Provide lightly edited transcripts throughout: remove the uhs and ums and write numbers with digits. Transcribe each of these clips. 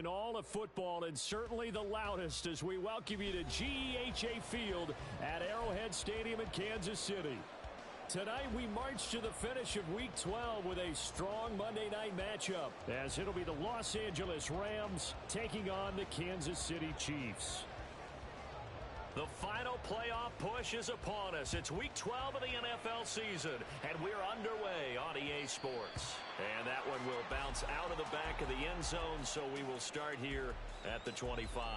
in all of football and certainly the loudest as we welcome you to GEHA Field at Arrowhead Stadium in Kansas City. Tonight we march to the finish of Week 12 with a strong Monday night matchup as it'll be the Los Angeles Rams taking on the Kansas City Chiefs. The final playoff push is upon us. It's Week 12 of the NFL season, and we're underway on EA Sports. And that one will bounce out of the back of the end zone, so we will start here at the 25.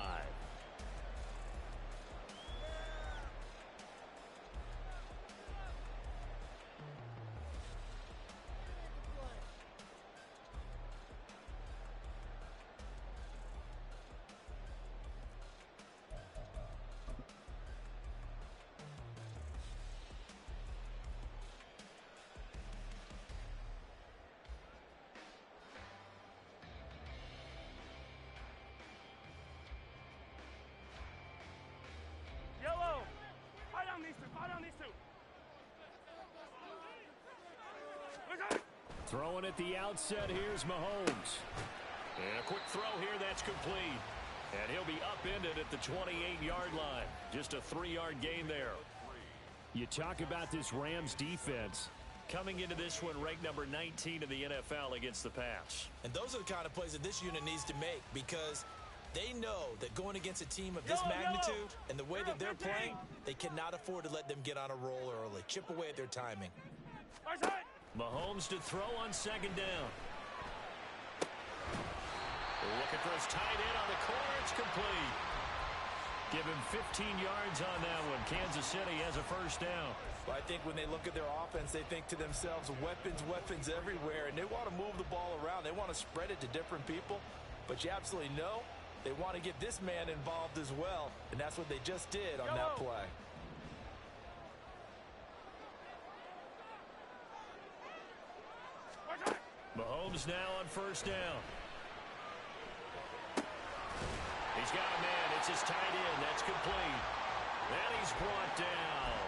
Throwing at the outset, here's Mahomes. And a quick throw here, that's complete. And he'll be upended at the 28-yard line. Just a 3-yard gain there. You talk about this Rams defense. Coming into this one ranked number 19 in the NFL against the pass. And those are the kind of plays that this unit needs to make because they know that going against a team of this magnitude and the way that they're playing, they cannot afford to let them get on a roll early. Chip away at their timing. Mahomes to throw on second down. Looking for his tight end on the corner. It's complete. Give him 15 yards on that one. Kansas City has a first down. Well, I think when they look at their offense, they think to themselves, weapons, weapons everywhere, and they want to move the ball around. They want to spread it to different people, but you absolutely know they want to get this man involved as well, and that's what they just did on that play. Mahomes now on first down. He's got a man. It's his tight end. That's complete. And he's brought down.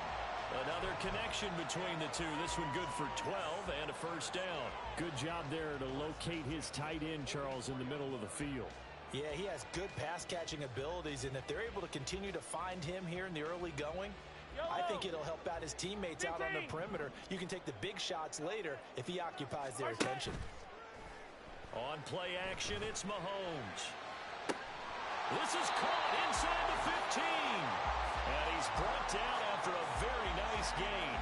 Another connection between the two. This one good for 12 and a first down. Good job there to locate his tight end, Charles, in the middle of the field. Yeah, he has good pass-catching abilities, and if they're able to continue to find him here in the early going, I think it'll help out his teammates out on the perimeter. You can take the big shots later if he occupies their attention. On play action, it's Mahomes. This is caught inside the 15. And he's brought down after a very nice gain.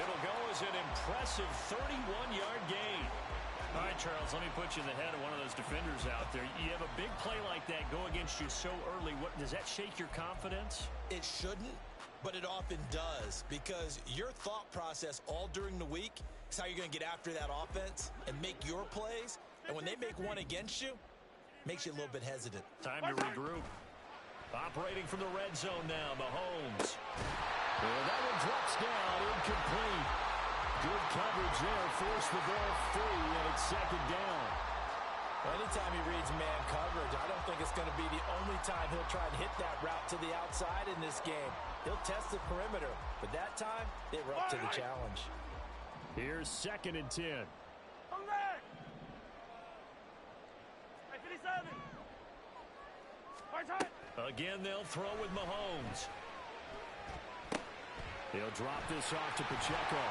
It'll go as an impressive 31-yard gain. All right, Charles, let me put you in the head of one of those defenders out there. You have a big play like that go against you so early. Does that shake your confidence? It shouldn't, but it often does because your thought process all during the week is how you're going to get after that offense and make your plays. And when they make one against you, it makes you a little bit hesitant. Time to regroup. Operating from the red zone now, Mahomes. And that one drops down, incomplete. Good coverage there, forced the ball free, and it's second down. Well, anytime he reads man coverage, I don't think it's going to be the only time he'll try and hit that route to the outside in this game. He'll test the perimeter, but that time, they were up to the challenge. Here's 2nd and 10. Again, they'll throw with Mahomes. He'll drop this off to Pacheco.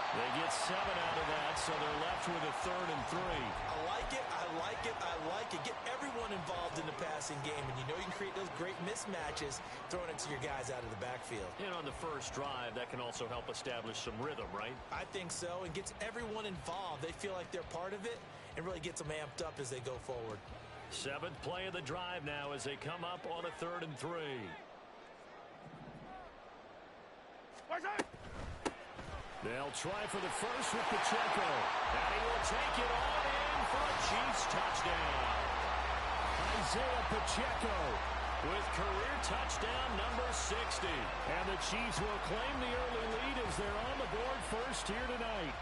They get 7 out of that, so they're left with a 3rd and 3. I like it, I like it, I like it. Get everyone involved in the passing game, and you know you can create those great mismatches throwing it to your guys out of the backfield. And on the first drive, that can also help establish some rhythm, right? I think so, and gets everyone involved. They feel like they're part of it, and really gets them amped up as they go forward. 7th play of the drive now as they come up on a 3rd and 3. They'll try for the first with Pacheco. And he will take it all in for a Chiefs touchdown. Isaiah Pacheco with career touchdown number 60. And the Chiefs will claim the early lead as they're on the board first here tonight.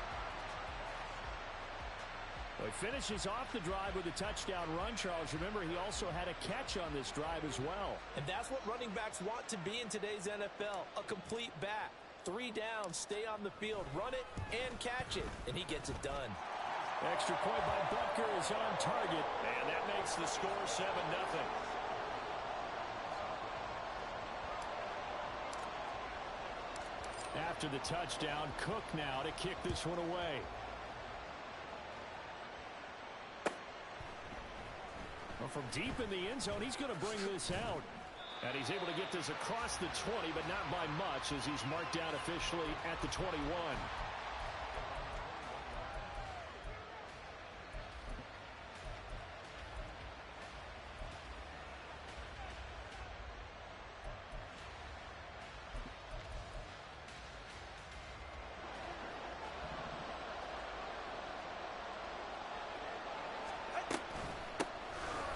Well, he finishes off the drive with a touchdown run, Charles. Remember, he also had a catch on this drive as well. And that's what running backs want to be in today's NFL, a complete back. 3 downs, stay on the field, run it, and catch it. And he gets it done. Extra point by Butker is on target. And And that makes the score 7-0. After the touchdown, Cook now to kick this one away. Well, from deep in the end zone, he's going to bring this out. And he's able to get this across the 20, but not by much, as he's marked down officially at the 21.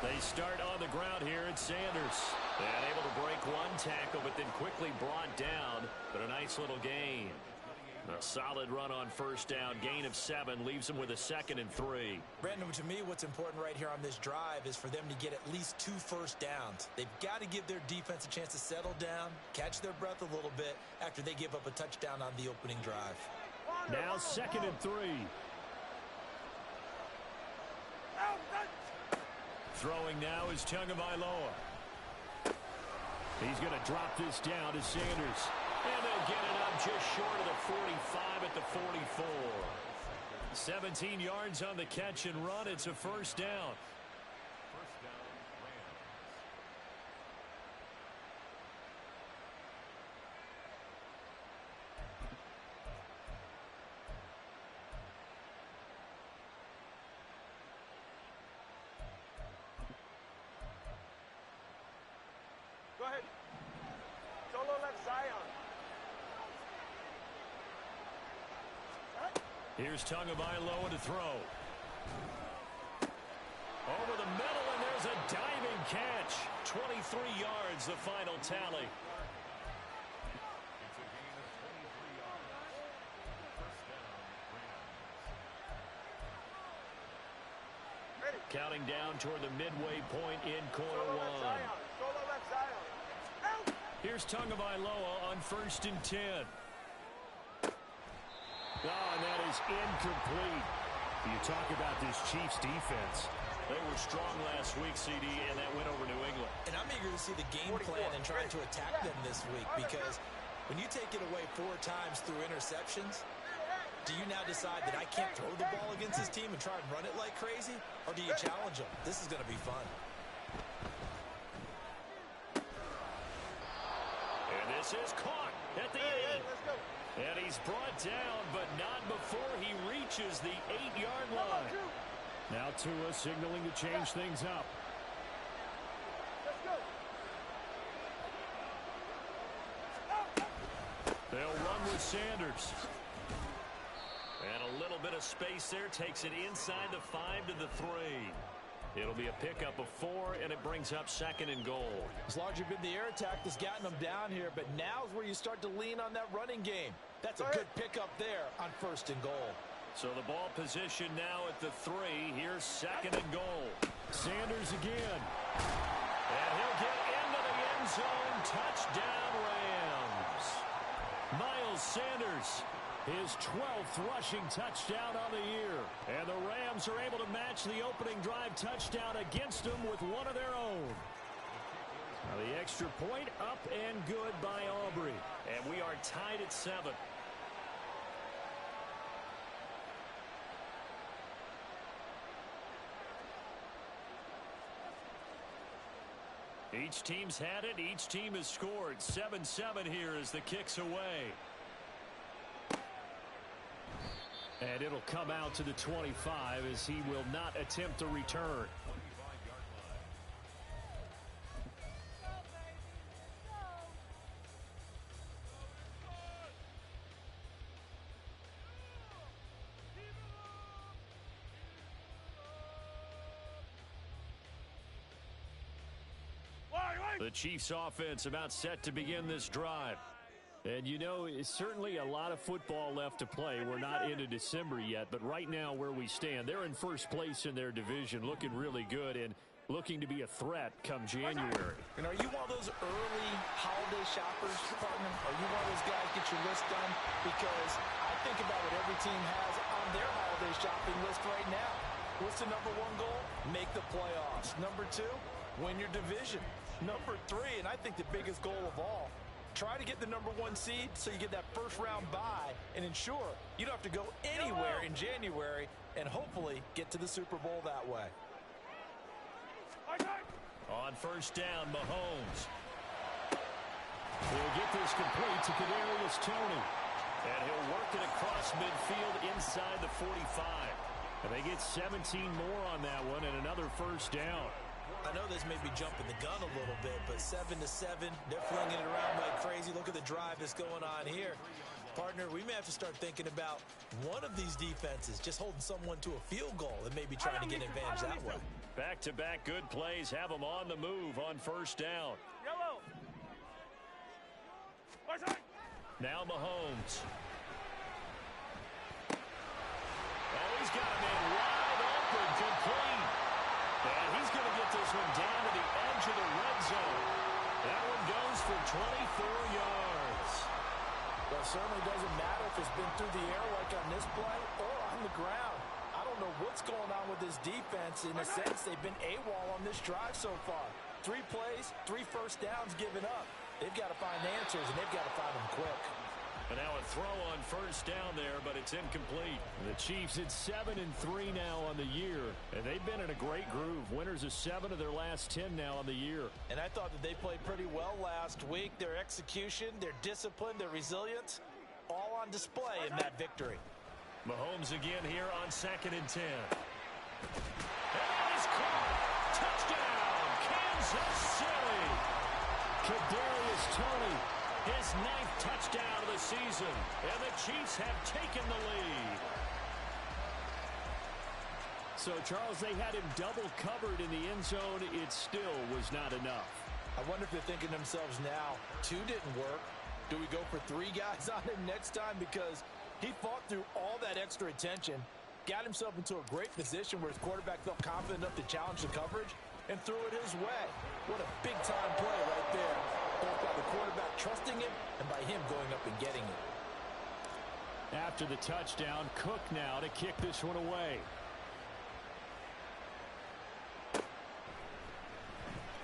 They start on the ground here at Sanders. And able to break one tackle, but then quickly brought down. But a nice little gain. A solid run on first down. Gain of 7 leaves them with a 2nd and 3. Brandon, to me, what's important right here on this drive is for them to get at least 2 first downs. They've got to give their defense a chance to settle down, catch their breath a little bit after they give up a touchdown on the opening drive. Now 2nd and 3. Throwing now is Tagovailoa. He's going to drop this down to Sanders. And they'll get it up just short of the 45 at the 44. 17 yards on the catch and run. It's a first down. Go ahead. Solo left Zion. Here's Tagovailoa to throw. Over the middle, and there's a diving catch. 23 yards, the final tally. Counting down toward the midway point in quarter one. Here's Tagovailoa on 1st and 10. Oh, and that is incomplete. You talk about this Chiefs defense. They were strong last week, CD, and that went over New England. And I'm eager to see the game plan and trying to attack them this week, because when you take it away 4 times through interceptions, do you now decide that I can't throw the ball against this team and try and run it like crazy? Or do you challenge them? This is going to be fun. And this is caught at the 8. And he's brought down, but not before he reaches the 8-yard line. Now Tua signaling to change things up. They'll run with Sanders. And a little bit of space there takes it inside the 5 to the 3. It'll be a pickup of 4, and it brings up 2nd and goal. It's largely been the air attack that's gotten them down here, but now's where you start to lean on that running game. That's a good pickup there on 1st and goal. So the ball position now at the 3. Here's 2nd and goal. Sanders again. And he'll get into the end zone. Touchdown, Rams. Miles Sanders, his 12th rushing touchdown on the year. And the Rams are able to match the opening drive touchdown against them with one of their own. Now the extra point up and good by Aubrey. And we are tied at 7. Each team's had it. Each team has scored. 7-7 here as the kick's away. And it'll come out to the 25 as he will not attempt to return. The Chiefs offense about set to begin this drive. And you know, it's certainly a lot of football left to play. We're not into December yet, but right now where we stand, they're in first place in their division, looking really good and looking to be a threat come January. And are you one of those early holiday shoppers, partner? Are you one of those guys get your list done? Because I think about what every team has on their holiday shopping list right now. What's the number one goal? Make the playoffs. Number two, win your division. Number three, and I think the biggest goal of all, try to get the number one seed so you get that first round bye and ensure you don't have to go anywhere in January and hopefully get to the Super Bowl that way. On first down, Mahomes. He'll get this complete to Kadarius Toney. And he'll work it across midfield inside the 45. And they get 17 more on that one and another first down. I know this may be jumping the gun a little bit, but 7-7, they're flinging it around like crazy. Look at the drive that's going on here. Partner, we may have to start thinking about one of these defenses just holding someone to a field goal and maybe trying to get an advantage that way. Back-to-back good plays have them on the move on first down. Yellow. Now Mahomes. Oh, he's got a man wide open, complete. And he's going to get this one down to the edge of the red zone. That one goes for 24 yards. Well, it certainly doesn't matter if it's been through the air like on this play or on the ground. I don't know what's going on with this defense. In a sense, they've been AWOL on this drive so far. 3 plays, 3 first downs given up. They've got to find answers, and they've got to find them quick. And now a throw on first down there, but it's incomplete. The Chiefs at 7-3 now on the year, and they've been in a great groove. Winners of 7 of their last 10 now on the year. And I thought that they played pretty well last week. Their execution, their discipline, their resilience, all on display in that victory. Mahomes again here on 2nd and 10. And that is caught. Touchdown, Kansas City. Kadarius Toney, his 9th touchdown of the season, and the Chiefs have taken the lead. So, Charles, they had him double covered in the end zone. It still was not enough. I wonder if they're thinking to themselves now, 2 didn't work. Do we go for 3 guys on him next time? Because he fought through all that extra attention, got himself into a great position where his quarterback felt confident enough to challenge the coverage and threw it his way. What a big-time play right there, both by the quarterback trusting him and by him going up and getting it. After the touchdown, Cook now to kick this one away.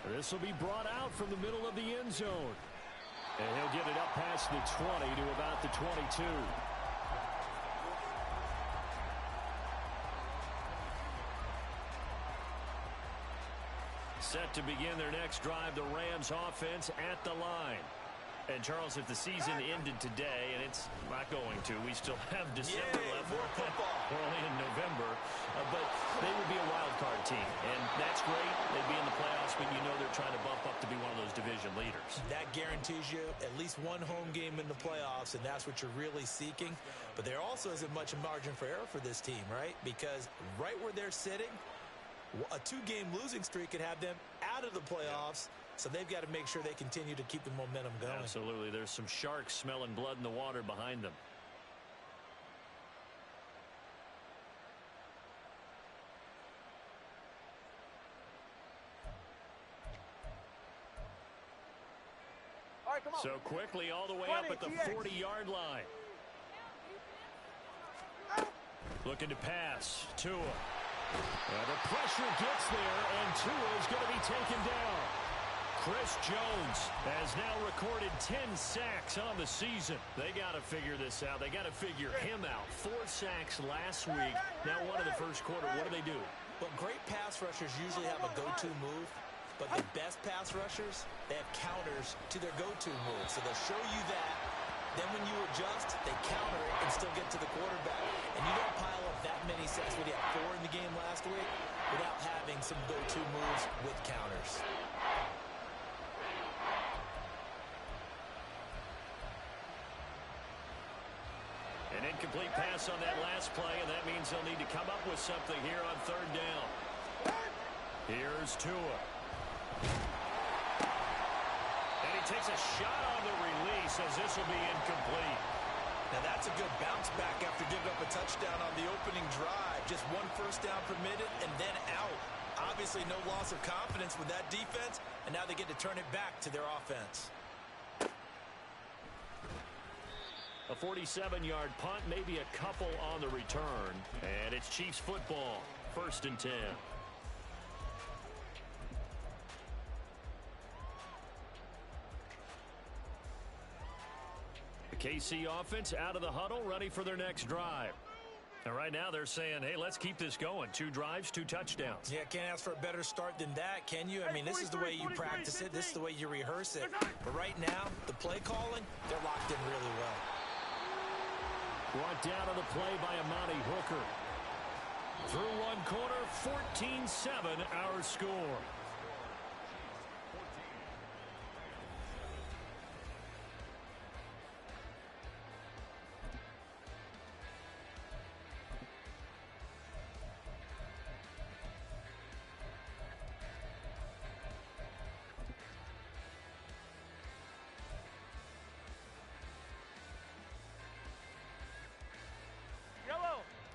This will be brought out from the middle of the end zone. And he'll get it up past the 20 to about the 22. Set to begin their next drive, the Rams offense at the line. And, Charles, if the season ended today, and it's not going to, we still have December left. We're only in November. But they would be a wild card team. And that's great. They'd be in the playoffs, but you know they're trying to bump up to be one of those division leaders. That guarantees you at least one home game in the playoffs, and that's what you're really seeking. But there also isn't much margin for error for this team, right? Because right where they're sitting, a 2-game losing streak could have them out of the playoffs. So they've got to make sure they continue to keep the momentum going. Absolutely. There's some sharks smelling blood in the water behind them. All right, come on. So quickly all the way up at the 40-yard line. Looking to pass. Tua. The pressure gets there, and Tua is going to be taken down. Chris Jones has now recorded 10 sacks on the season. They got to figure this out. They got to figure him out. 4 sacks last week. Now 1 in the first quarter. What do? Well, great pass rushers usually have a go-to move. But the best pass rushers, they have counters to their go-to move. So they'll show you that. Then when you adjust, they counter it and still get to the quarterback. And you don't pile up that many sacks. We had 4 in the game last week without having some go-to moves with counters. An incomplete pass on that last play, and that means they'll need to come up with something here on 3rd down. Here's Tua. And he takes a shot on the release as this will be incomplete. Now that's a good bounce back after giving up a touchdown on the opening drive. Just 1 first down permitted and then out. Obviously no loss of confidence with that defense, and now they get to turn it back to their offense. A 47-yard punt, maybe a couple on the return. And it's Chiefs football. first and 10. The KC offense out of the huddle, ready for their next drive. And right now they're saying, hey, let's keep this going. 2 drives, 2 touchdowns. Yeah, can't ask for a better start than that, can you? I mean, this is the way you practice it. This is the way you rehearse it. But right now, the play calling, they're locked in really well. Brought down on the play by Amani Hooker. Through one quarter, 14-7 our score.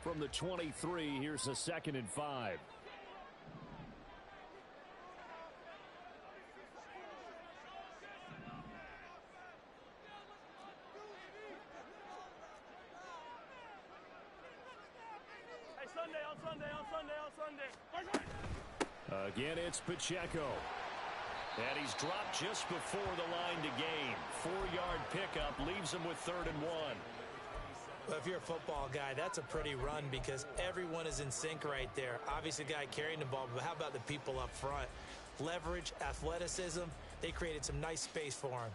From the 23, here's a 2nd and 5. Hey, Sunday. Again, it's Pacheco. And he's dropped just before the line to gain. 4-yard pickup leaves him with 3rd and 1. Well, if you're a football guy, that's a pretty run because everyone is in sync right there. Obviously, the guy carrying the ball, but how about the people up front? Leverage, athleticism, they created some nice space for him.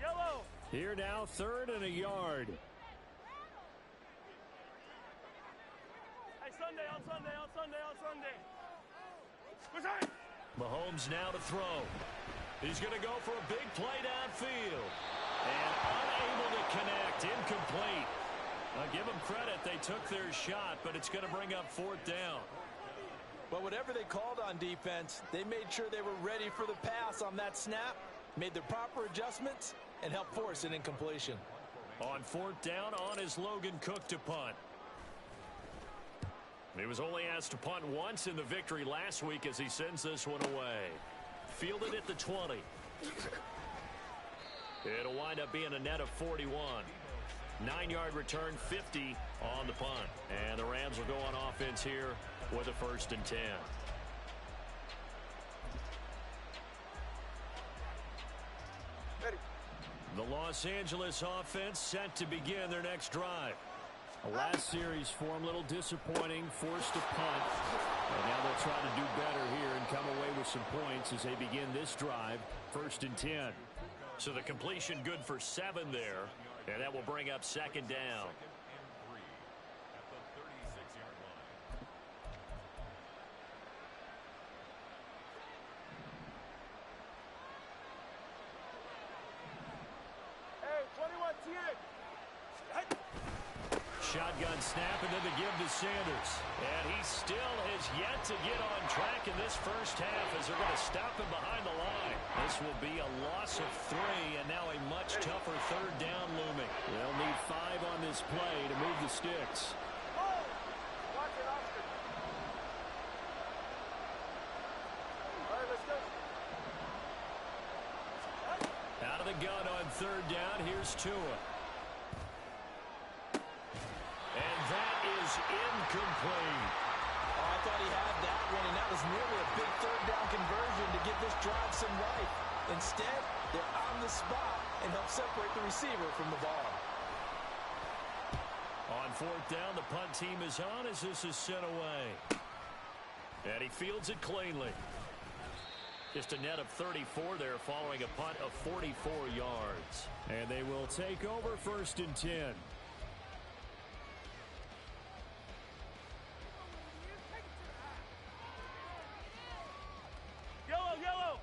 Yellow. Here now, 3rd and a yard. Hey, Sunday. Mahomes now to throw. He's going to go for a big play downfield. And unable to connect, incomplete. I'll give them credit, they took their shot, but it's going to bring up 4th down. But whatever they called on defense, they made sure they were ready for the pass on that snap, made the proper adjustments, and helped force an incompletion. On 4th down, on is Logan Cook to punt. He was only asked to punt once in the victory last week as he sends this one away. Fielded at the 20. It'll wind up being a net of 41. 9-yard return, 50 on the punt. And the Rams will go on offense here with a 1st and 10. Ready. The Los Angeles offense set to begin their next drive. The last series for them, a little disappointing, forced to punt. And now they'll try to do better here and come away with some points as they begin this drive, 1st and 10. So the completion good for 7 there, and that will bring up 2nd down. Hey, 21 TA. Shotgun snap and then the give to Sanders. And he still has yet to get on track in this first half as they're going to stop him behind the line. This will be a loss of 3 and now a much tougher 3rd down looming. They'll need 5 on this play to move the sticks. Watch it, Oscar. All right, let's go. Out of the gun on 3rd down, here's Tua. And that is incomplete. Oh, I thought he had that one, and that was nearly a big 3rd down conversion to give this drive some life. Instead, they're on the spot and help separate the receiver from the ball. On 4th down, the punt team is on as this is sent away. And he fields it cleanly. Just a net of 34 there following a punt of 44 yards. And they will take over 1st and 10.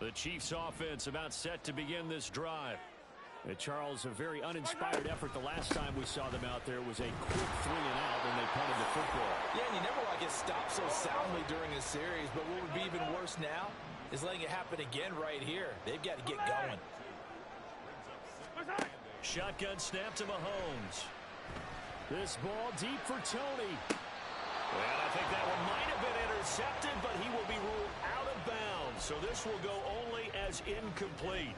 The Chiefs offense about set to begin this drive. And Charles, a very uninspired effort the last time we saw them out there was a quick 3 and out when they punted the football. Yeah, and you never want to get stopped so soundly during a series, but what would be even worse now is letting it happen again right here. They've got to get going. Shotgun snap to Mahomes. This ball deep for Tony. And I think that one might have been intercepted, but he will be ruled out of bounds. So this will go only as incomplete.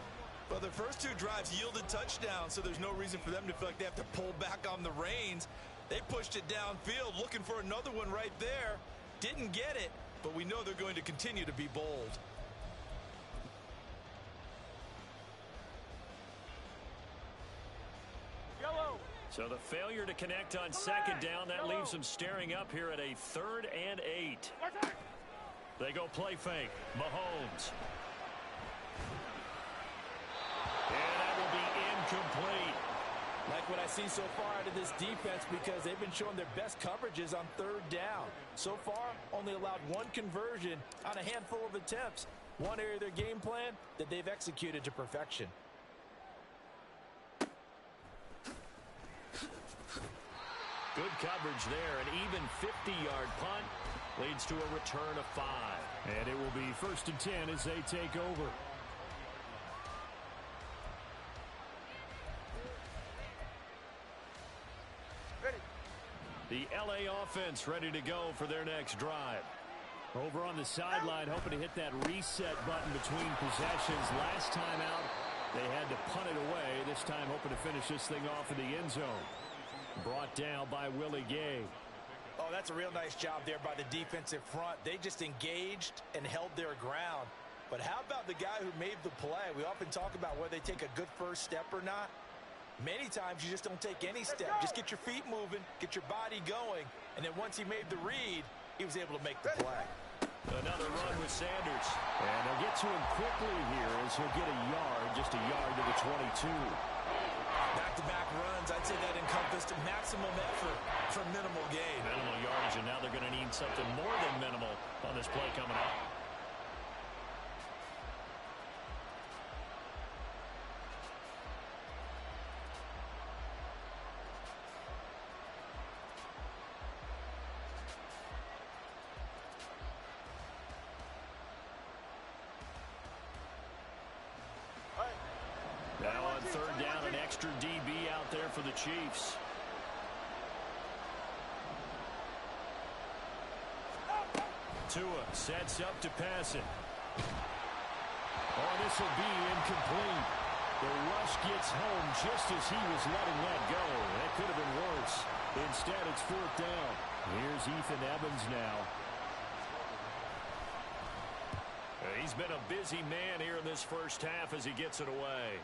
Well, their first 2 drives yielded touchdowns, so there's no reason for them to feel like they have to pull back on the reins. They pushed it downfield, looking for another one right there. Didn't get it, but we know they're going to continue to be bold. Yellow. So the failure to connect on second down, that leaves them staring up here at a 3rd and 8. They go play fake. Mahomes. And that will be incomplete. Like what I see so far out of this defense, because they've been showing their best coverages on 3rd down. So far, only allowed 1 conversion on a handful of attempts. One area of their game plan that they've executed to perfection. Good coverage there. An even 50-yard punt leads to a return of 5. And it will be 1st and 10 as they take over. Ready. The LA offense ready to go for their next drive. Over on the sideline, hoping to hit that reset button between possessions. Last time out, they had to punt it away. This time, hoping to finish this thing off in the end zone. Brought down by Willie Gay. Oh, that's a real nice job there by the defensive front. They just engaged and held their ground. But how about the guy who made the play? We often talk about whether they take a good first step or not. Many times you just don't take any step. Just get your feet moving, get your body going, and then once he made the read, he was able to make the play. Another run with Sanders. And they'll get to him quickly here as he'll get a yard, just a yard to the 22. Back-to-back runs, I'd say that encompassed maximum effort for minimal gain. Minimal yardage, and now they're going to need something more than minimal on this play coming up. Now on 3rd down, an extra DB out there for the Chiefs. Tua sets up to pass it. Oh, this will be incomplete. The rush gets home just as he was letting that go. That could have been worse. Instead, it's 4th down. Here's Ethan Evans now. He's been a busy man here in this first half as he gets it away.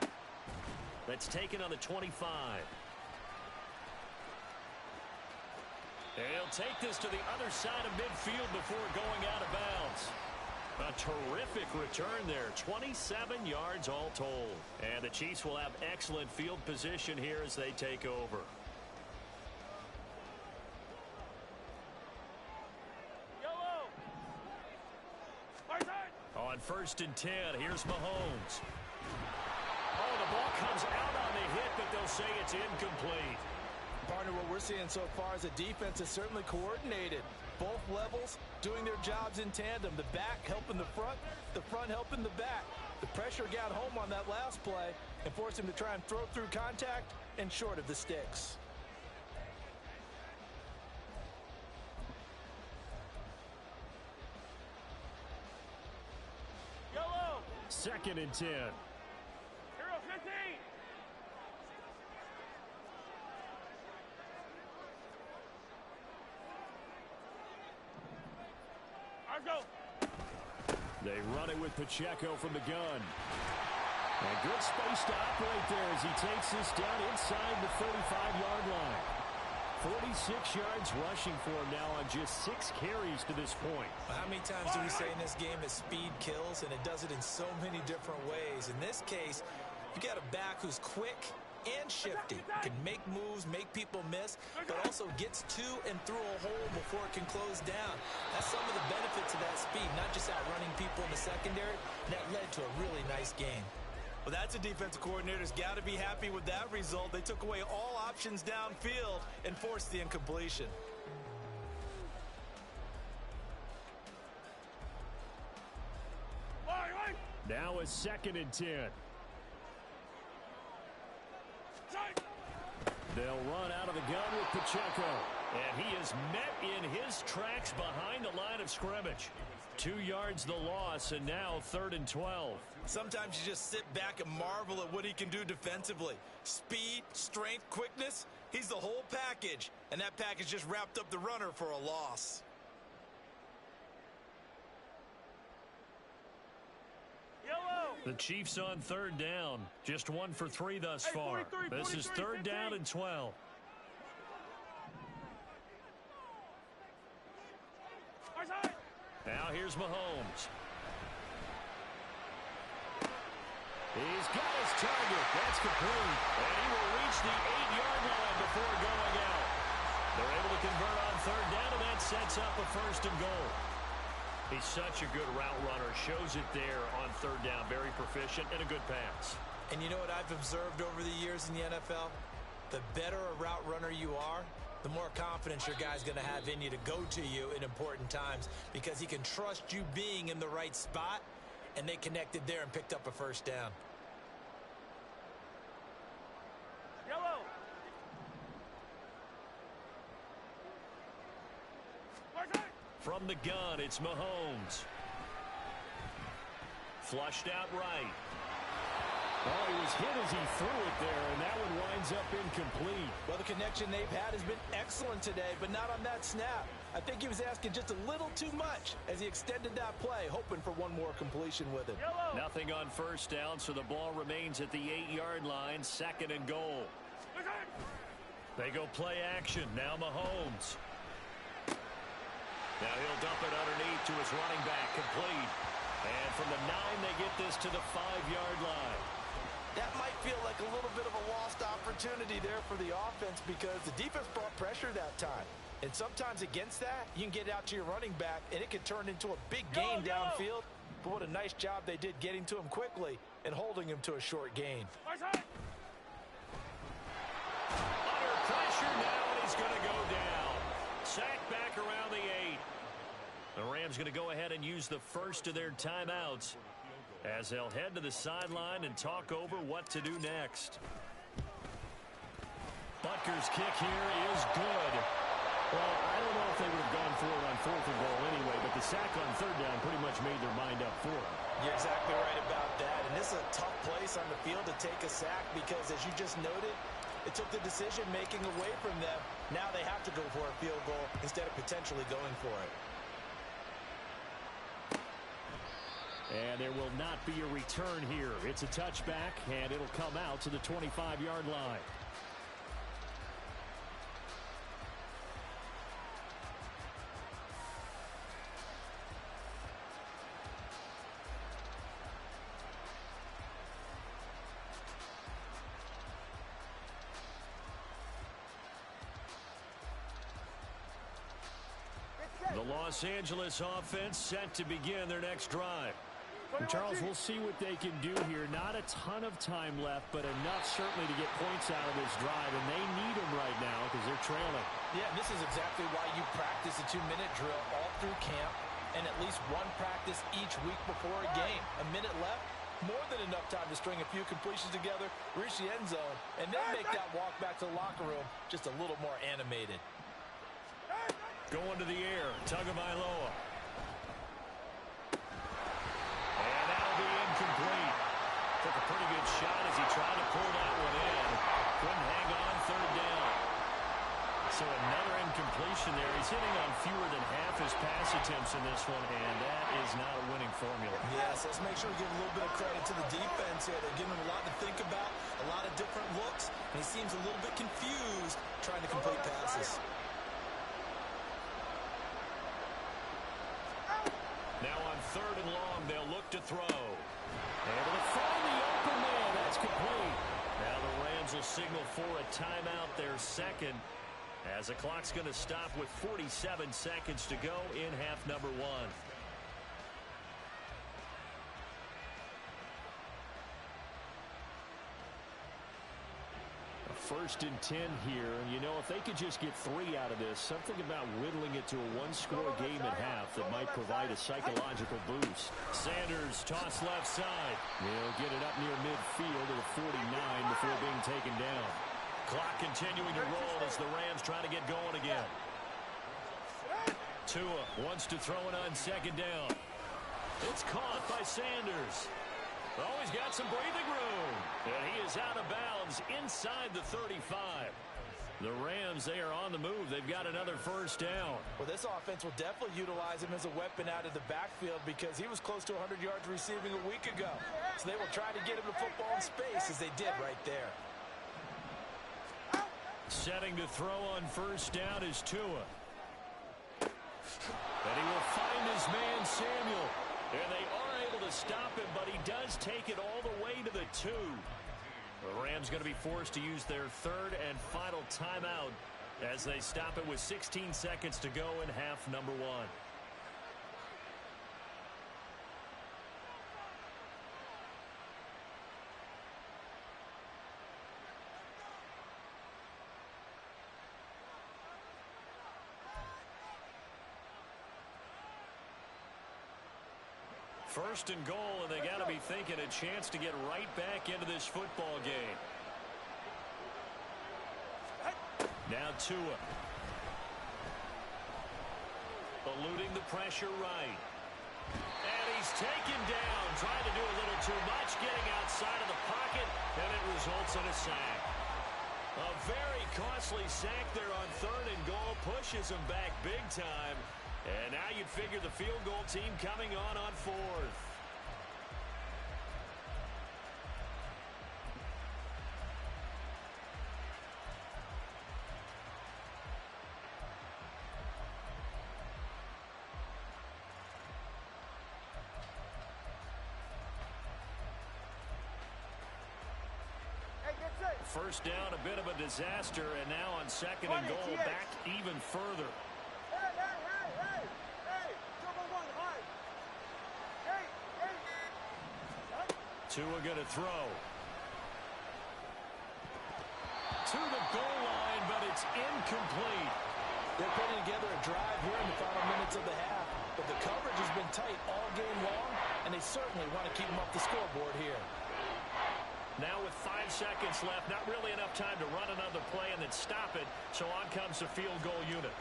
That's taken on the 25. And he'll take this to the other side of midfield before going out of bounds. A terrific return there. 27 yards all told. And the Chiefs will have excellent field position here as they take over. Yellow. On 1st and 10, here's Mahomes. Oh, the ball comes out on the hit, but they'll say it's incomplete. Partner, what we're seeing so far is the defense is certainly coordinated. Both levels doing their jobs in tandem. The back helping the front helping the back. The pressure got home on that last play and forced him to try and throw through contact and short of the sticks. Yellow. 2nd and 10. 15. Let's go. They run it with Pacheco from the gun. And good space to operate there as he takes this down inside the 35-yard line. 46 yards rushing for him now on just 6 carries to this point. How many times do we say in this game that speed kills, and it does it in so many different ways? In this case, you got a back who's quick and shifty, can make moves, make people miss, but also gets to and through a hole before it can close down. That's some of the benefits of that speed, not just outrunning people in the secondary. That led to a really nice game. Well, that's a defensive coordinator's got to be happy with that result. They took away all options downfield and forced the incompletion. Now a 2nd and 10. They'll run out of the gun with Pacheco. And he is met in his tracks behind the line of scrimmage. 2 yards the loss, and now 3rd and 12. Sometimes you just sit back and marvel at what he can do defensively. Speed, strength, quickness, He's the whole package, and that package just wrapped up the runner for a loss. Yellow. The Chiefs on third down. Just 1 for 3 thus far. 43, This is 43, third down 15. and 12. Our side. Now here's Mahomes. He's got his target. That's complete. And he will reach the 8-yard line before going out. They're able to convert on third down, and that sets up a first and goal. He's such a good route runner. Shows it there on third down. Very proficient and a good pass. And you know what I've observed over the years in the NFL? The better a route runner you are, the more confidence your guy's going to have in you to go to you in important times because he can trust you being in the right spot, and they connected there and picked up a first down. Yellow. Our side. From the gun, it's Mahomes. Flushed out right. Well, he was hit as he threw it there, and that one winds up incomplete. Well, the connection they've had has been excellent today, but not on that snap. I think he was asking just a little too much as he extended that play, hoping for one more completion with it. Yellow. Nothing on first down, so the ball remains at the 8-yard line, second and goal. Our side. They go play action. Now Mahomes. Now he'll dump it underneath to his running back, complete. And from the 9, they get this to the 5-yard line. That might feel like a little bit of a lost opportunity there for the offense because the defense brought pressure that time. And sometimes against that, you can get out to your running back, and it can turn into a big gain downfield. But what a nice job they did getting to him quickly and holding him to a short gain. Our side. Under pressure now, and he's going to go down. Sacked back around the 8. The Rams going to go ahead and use the first of their timeouts as they'll head to the sideline and talk over what to do next. Butker's kick here is good. Well, I don't know if they would have gone for it on 4th and goal anyway, but the sack on third down pretty much made their mind up for it. You're exactly right about that. And this is a tough place on the field to take a sack because, as you just noted, it took the decision-making away from them. Now they have to go for a field goal instead of potentially going for it. And there will not be a return here. It's a touchback, and it'll come out to the 25-yard line. The Los Angeles offense set to begin their next drive. And Charles, we'll see what they can do here. Not a ton of time left, but enough certainly to get points out of this drive, and they need them right now because they're trailing. Yeah, this is exactly why you practice a 2-minute drill all through camp and at least one practice each week before a game. A minute left, more than enough time to string a few completions together, reach the end zone, and then make that walk back to the locker room just a little more animated. Going to the air, Tagovailoa. And that'll be incomplete. Took a pretty good shot as he tried to pull that one in. Couldn't hang on third down. So another incompletion there. He's hitting on fewer than half his pass attempts in this one, and that is not a winning formula. Yes, let's make sure we give a little bit of credit to the defense here. They're giving him a lot to think about, a lot of different looks, and he seems a little bit confused trying to complete passes. Now on third and long, they'll look to throw. Able to find the open man. That's complete. Now the Rams will signal for a timeout, their second, as the clock's going to stop with 47 seconds to go in half number 1. First and 10 here, and you know, if they could just get 3 out of this, something about whittling it to a one-score game at half that might provide a psychological boost. Sanders toss left side. He'll get it up near midfield to the 49 before being taken down. Clock continuing to roll as the Rams try to get going again. Tua wants to throw it on second down. It's caught by Sanders. Oh, he's got some breathing room. And he is out of bounds inside the 35. The Rams, they are on the move. They've got another first down. Well, this offense will definitely utilize him as a weapon out of the backfield because he was close to 100 yards receiving a week ago. So they will try to get him the football in space as they did right there. Setting to throw on first down is Tua. And he will find his man Samuel. And they are able to stop him, but he does take it all the way to the 2. The Rams going to be forced to use their third and final timeout as they stop it with 16 seconds to go in half number 1. First and goal, and they got to be thinking a chance to get right back into this football game. Now Tua. Eluding the pressure right. And he's taken down, trying to do a little too much, getting outside of the pocket, and it results in a sack. A very costly sack there on third and goal, pushes him back big time. And now you'd figure the field goal team coming on fourth. First down, a bit of a disaster, and now on second and goal, back even further. Tua going to throw. To the goal line, but it's incomplete. They're putting together a drive here in the final minutes of the half, but the coverage has been tight all game long, and they certainly want to keep them off the scoreboard here. Now with 5 seconds left, not really enough time to run another play and then stop it, so on comes the field goal unit.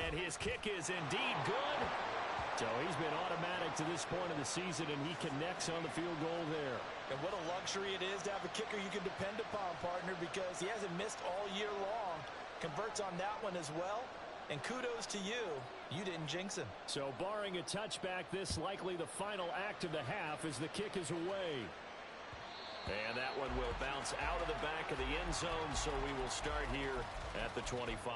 And his kick is indeed good. So he's been automatic to this point of the season, and he connects on the field goal there. And what a luxury it is to have a kicker you can depend upon, partner, because he hasn't missed all year long. Converts on that one as well. And kudos to you. You didn't jinx him. So barring a touchback, this likely the final act of the half as the kick is away. And that one will bounce out of the back of the end zone, so we will start here at the 25.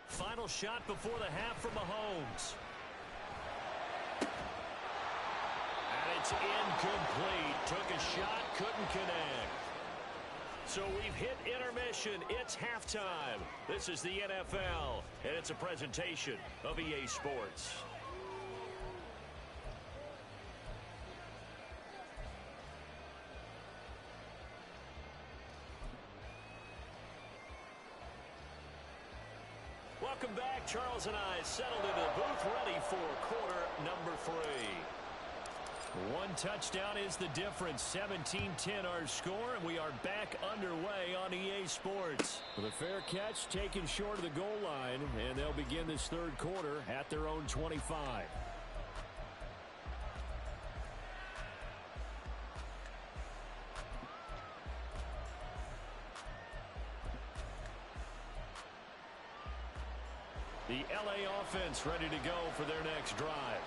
Final shot before the half from Mahomes. And it's incomplete. Took a shot, couldn't connect. So we've hit intermission. It's halftime. This is the NFL, and it's a presentation of EA Sports. Welcome back. Charles and I settled into the booth, ready for quarter number 3. One touchdown is the difference. 17-10 our score, and we are back underway on EA Sports. With a fair catch taken short of the goal line, and they'll begin this third quarter at their own 25. The LA offense ready to go for their next drive.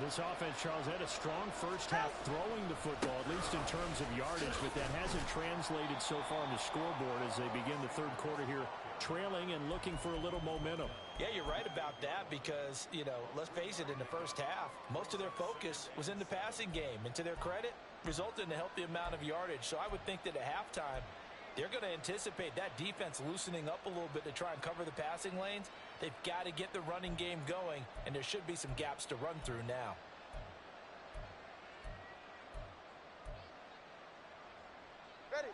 This offense, Charles, had a strong first half throwing the football, at least in terms of yardage, but that hasn't translated so far on the scoreboard as they begin the third quarter here, trailing and looking for a little momentum. Yeah, you're right about that because, let's face it, in the first half, most of their focus was in the passing game. And to their credit, resulted in a healthy amount of yardage. So I would think that at halftime, they're going to anticipate that defense loosening up a little bit to try and cover the passing lanes. They've got to get the running game going, and there should be some gaps to run through now.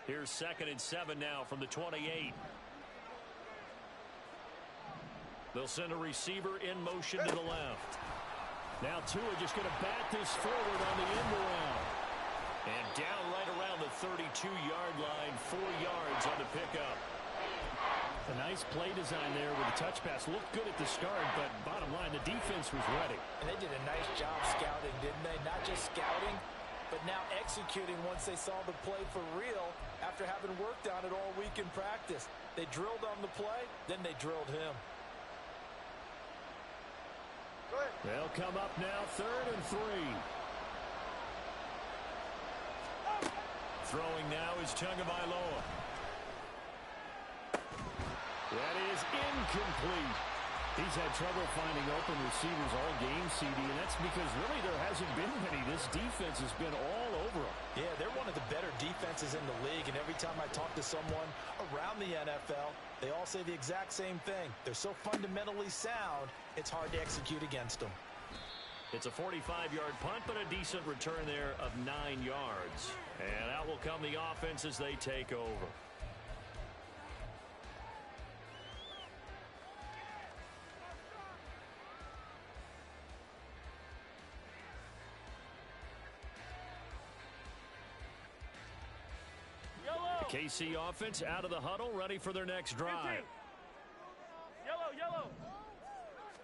Here's 2nd and 7 now from the 28. They'll send a receiver in motion to the left. Now Tua just going to bat this forward on the end around. And down right around the 32-yard line, 4 yards on the pickup. A nice play design there with the touch pass. Looked good at the start, but bottom line, the defense was ready. And they did a nice job scouting, didn't they? Not just scouting, but now executing once they saw the play for real after having worked on it all week in practice. They drilled on the play, then they drilled him. They'll come up now, 3rd and 3. Throwing now is Tagovailoa. That is incomplete. He's had trouble finding open receivers all game, CD, and that's because really there hasn't been many. This defense has been all over them. Yeah, they're one of the better defenses in the league, and every time I talk to someone around the NFL, they all say the exact same thing. They're so fundamentally sound, it's hard to execute against them. It's a 45-yard punt, but a decent return there of 9 yards. And out will come the offense as they take over. The KC offense out of the huddle, ready for their next drive. Yellow.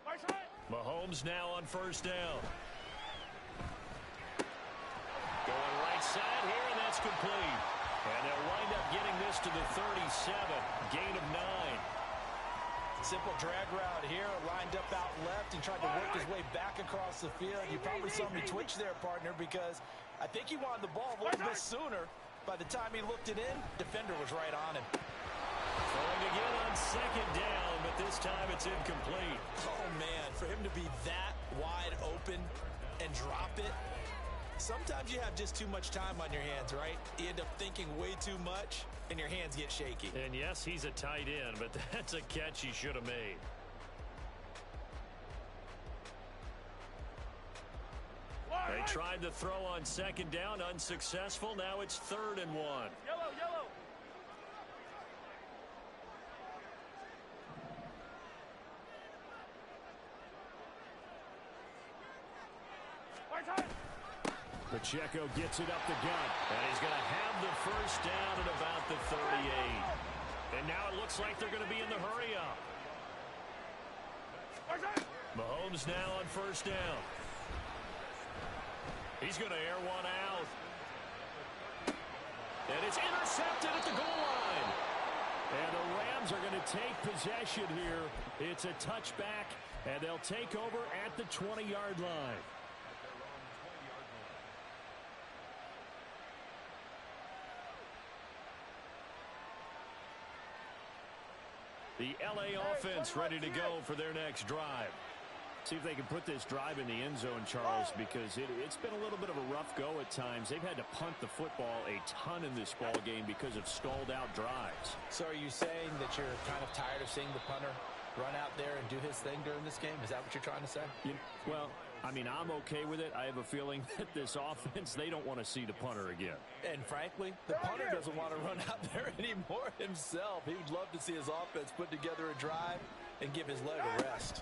Right side. Mahomes now on 1st down. Going right side here, and that's complete. And they'll wind up getting this to the 37. Gain of 9. Simple drag route here, lined up out left and tried to work his way back across the field. You probably saw me twitch there, partner, because I think he wanted the ball a little bit sooner. By the time he looked it in, defender was right on him. Throwing again on 2nd down, but this time it's incomplete. Oh, man, for him to be that wide open and drop it, sometimes you have just too much time on your hands, right? You end up thinking way too much, and your hands get shaky. And yes, he's a tight end, but that's a catch he should have made. They tried to throw on 2nd down, unsuccessful. Now it's 3rd and 1. Yellow. Right side. Pacheco gets it up the gut, and he's going to have the 1st down at about the 38. And now it looks like they're going to be in the hurry up. Right side. Mahomes now on 1st down. He's going to air one out. And it's intercepted at the goal line. And the Rams are going to take possession here. It's a touchback, and they'll take over at the 20-yard line. The LA offense ready to go for their next drive. See if they can put this drive in the end zone, Charles, because it's been a little bit of a rough go at times. They've had to punt the football a ton in this ball game because of stalled-out drives. So are you saying that you're kind of tired of seeing the punter run out there and do his thing during this game? Is that what you're trying to say? Well, I mean, I'm okay with it. I have a feeling that this offense, they don't want to see the punter again. And frankly, the punter doesn't want to run out there anymore himself. He would love to see his offense put together a drive and give his leg a rest.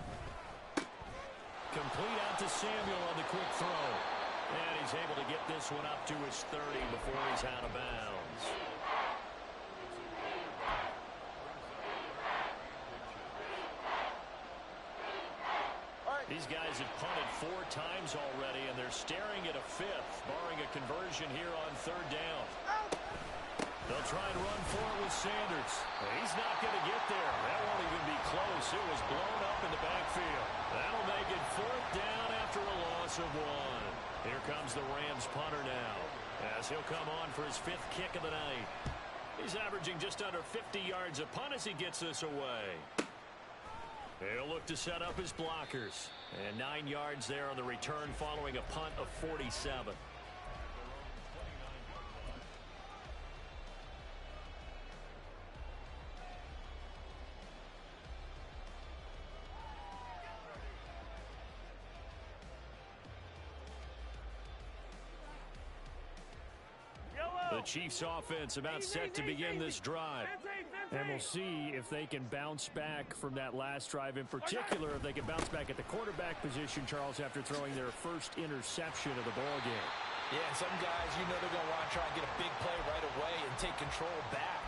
Complete out to Samuel on the quick throw. And he's able to get this one up to his 30 before he's out of bounds. These guys have punted 4 times already, and they're staring at a 5th, barring a conversion here on 3rd down. They'll try and run for it with Sanders. He's not going to get there. That won't even be close. It was blown up in the backfield. That'll make it 4th down after a loss of 1. Here comes the Rams punter now, as he'll come on for his 5th kick of the night. He's averaging just under 50 yards a punt as he gets this away. He'll look to set up his blockers. And 9 yards there on the return following a punt of 47. The Chiefs offense about set to begin this drive. And we'll see if they can bounce back from that last drive. In particular, if they can bounce back at the quarterback position, Charles, after throwing their first interception of the ball game. Yeah, and some guys, you know they're going to want to try and get a big play right away and take control back.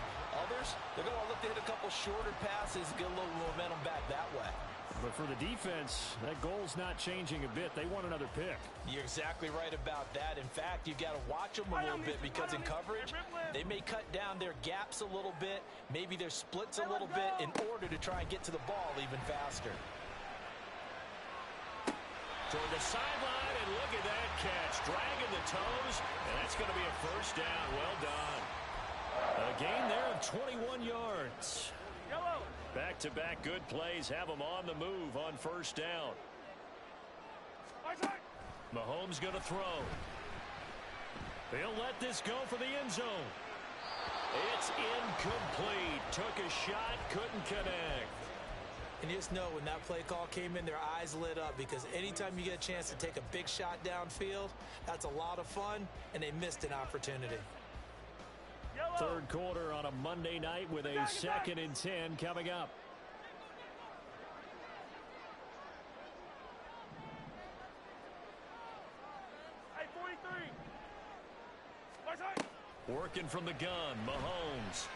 Others, they're going to look to hit a couple shorter passes, get a little momentum back that way. But for the defense, that goal's not changing a bit. They want another pick. You're exactly right about that. In fact, you've got to watch them a little bit because in coverage, they may cut down their gaps a little bit, maybe their splits a little bit in order to try and get to the ball even faster. Toward the sideline, and look at that catch. Dragging the toes, and that's going to be a first down. Well done. A gain there of 21 yards. Yellow. Back-to-back good plays have them on the move on first down. Mahomes going to throw. They'll let this go for the end zone. It's incomplete. Took a shot, couldn't connect. And you just know when that play call came in, their eyes lit up because anytime you get a chance to take a big shot downfield, that's a lot of fun, and they missed an opportunity. Yellow. Third quarter on a Monday night with a 2nd and 10 coming up. Hey, 43. My side. Working from the gun, Mahomes.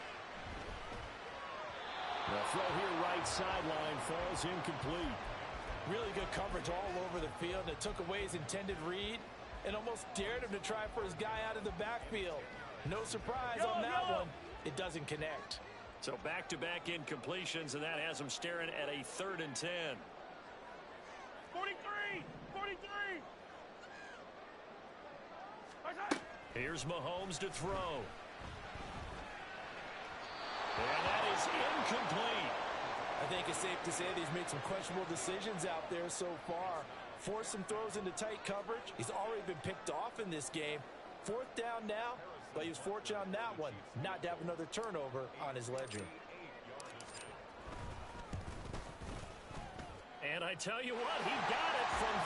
The throw here right sideline falls incomplete. Really good coverage all over the field, and it took away his intended read and almost dared him to try for his guy out of the backfield. No surprise on that one. It doesn't connect. So back-to-back incompletions, and that has them staring at a 3rd and 10. 43. 43. My side. Here's Mahomes to throw. And that is incomplete. I think it's safe to say that he's made some questionable decisions out there so far. Forced some throws into tight coverage. He's already been picked off in this game. 4th down now, but he was fortunate on that one not to have another turnover on his ledger. And I tell you what, he got it from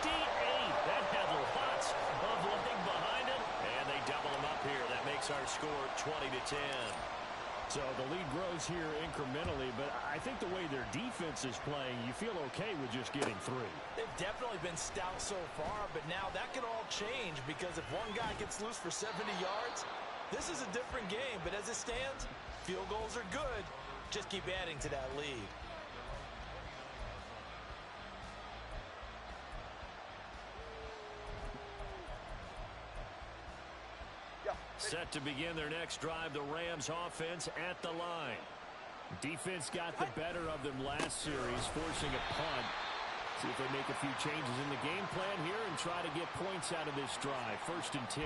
58. That had lots of leg behind it. And they double him up here. That makes our score 20-10. So the lead grows here incrementally, but I think the way their defense is playing, you feel okay with just getting 3. They've definitely been stout so far, but now that could all change because if one guy gets loose for 70 yards, this is a different game. But as it stands, field goals are good. Just keep adding to that lead. Set to begin their next drive, the Rams offense at the line. Defense got the better of them last series, forcing a punt. See if they make a few changes in the game plan here and try to get points out of this drive. 1st and 10.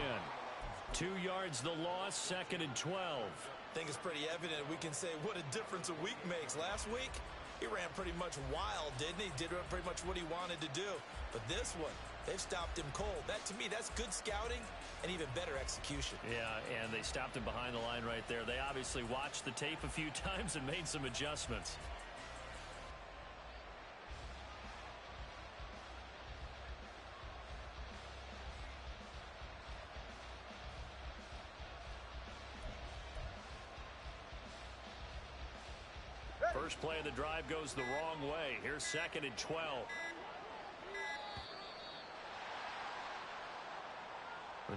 2 yards the loss, 2nd and 12. I think it's pretty evident we can say what a difference a week makes. Last week, he ran pretty much wild, didn't he? Did pretty much what he wanted to do. But this one, they've stopped him cold. That, to me, that's good scouting and even better execution. Yeah, and they stopped him behind the line right there. They obviously watched the tape a few times and made some adjustments. First play of the drive goes the wrong way. Here's 2nd and 12.